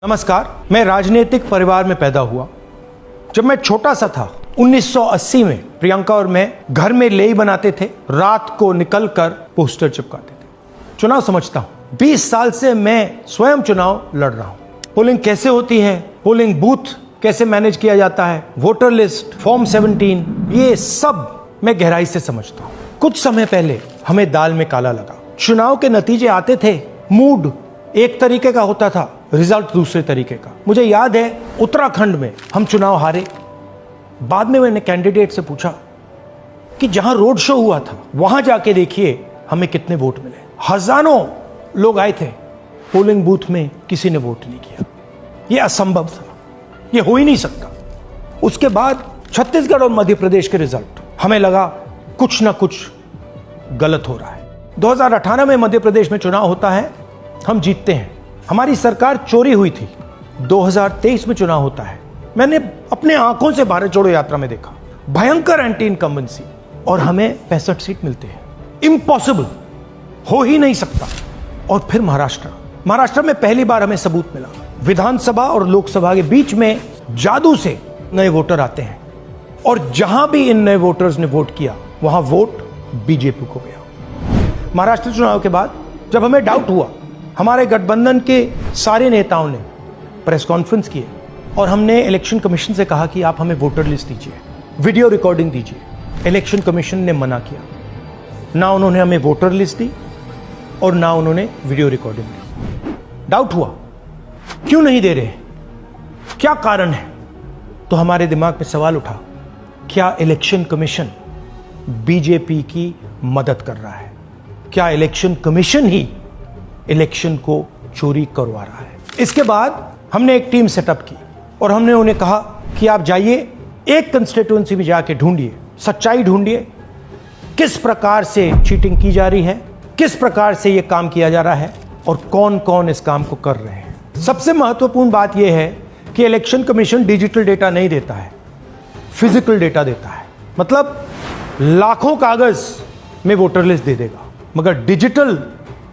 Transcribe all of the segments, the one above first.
नमस्कार। मैं राजनीतिक परिवार में पैदा हुआ। जब मैं छोटा सा था 1980 में प्रियंका और मैं घर में लेई बनाते थे, रात को निकलकर पोस्टर चिपकाते थे। चुनाव समझता हूं। 20 साल से मैं स्वयं चुनाव लड़ रहा हूं। पोलिंग कैसे होती है, पोलिंग बूथ कैसे मैनेज किया जाता है, वोटर लिस्ट, फॉर्म 17, ये सब मैं गहराई से समझता हूं। कुछ समय पहले हमें दाल में काला लगा। चुनाव के नतीजे आते थे, मूड एक तरीके का होता था, रिजल्ट दूसरे तरीके का। मुझे याद है उत्तराखंड में हम चुनाव हारे। बाद में मैंने कैंडिडेट से पूछा कि जहां रोड शो हुआ था वहां जाके देखिए हमें कितने वोट मिले। हजारों लोग आए थे, पोलिंग बूथ में किसी ने वोट नहीं किया। यह असंभव था, यह हो ही नहीं सकता। उसके बाद छत्तीसगढ़ और मध्य प्रदेश के रिजल्ट, हमें लगा कुछ ना कुछ गलत हो रहा है। 2018 में मध्य प्रदेश में चुनाव होता है, हम जीतते हैं, हमारी सरकार चोरी हुई थी। 2023 में चुनाव होता है, मैंने अपने आंखों से भारत जोड़ो यात्रा में देखा भयंकर एंटी इनकम्बेंसी, और हमें 65 सीट मिलते हैं। इम्पॉसिबल, हो ही नहीं सकता। और फिर महाराष्ट्र में पहली बार हमें सबूत मिला। विधानसभा और लोकसभा के बीच में जादू से नए वोटर आते हैं, और जहां भी इन नए वोटर्स ने वोट किया वहां वोट बीजेपी को गया। महाराष्ट्र चुनाव के बाद जब हमें डाउट हुआ, हमारे गठबंधन के सारे नेताओं ने प्रेस कॉन्फ्रेंस किए और हमने इलेक्शन कमीशन से कहा कि आप हमें वोटर लिस्ट दीजिए, वीडियो रिकॉर्डिंग दीजिए। इलेक्शन कमीशन ने मना किया। ना उन्होंने हमें वोटर लिस्ट दी और ना उन्होंने वीडियो रिकॉर्डिंग दी। डाउट हुआ, क्यों नहीं दे रहे, क्या कारण है? तो हमारे दिमाग में सवाल उठा, क्या इलेक्शन कमीशन बीजेपी की मदद कर रहा है? क्या इलेक्शन कमीशन ही इलेक्शन को चोरी करवा रहा है? इसके बाद हमने एक टीम सेटअप की और हमने उन्हें कहा कि आप जाइए, एक कंस्टिट्यूएंसी में जाके ढूंढिए, सच्चाई ढूंढिए, किस प्रकार से चीटिंग की जा रही है, किस प्रकार से यह काम किया जा रहा है और कौन कौन इस काम को कर रहे हैं। सबसे महत्वपूर्ण बात यह है कि इलेक्शन कमीशन डिजिटल डेटा नहीं देता है, फिजिकल डेटा देता है। मतलब लाखों कागज में वोटर लिस्ट दे देगा, मगर डिजिटल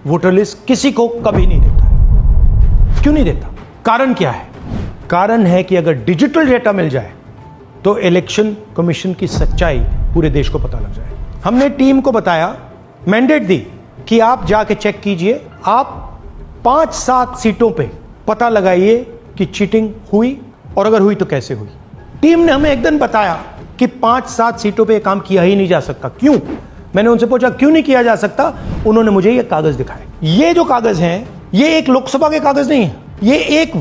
वोटर लिस्ट किसी को कभी नहीं देता। क्यों नहीं देता? कारण क्या है? कारण है कि अगर डिजिटल डेटा मिल जाए तो इलेक्शन कमीशन की सच्चाई पूरे देश को पता लग जाए। हमने टीम को बताया, मैंडेट दी कि आप जाके चेक कीजिए, आप 5-7 सीटों पे पता लगाइए कि चीटिंग हुई, और अगर हुई तो कैसे हुई। टीम ने हमें एक दिन बताया कि 5-7 सीटों पे काम किया ही नहीं जा सकता। क्यों? मैंने उनसे पूछा क्यों नहीं किया जा सकता। उन्होंने मुझे ये कागज दिखाए। ये जो कागज हैं, ये एक लोकसभा के कागज नहीं है, ये एक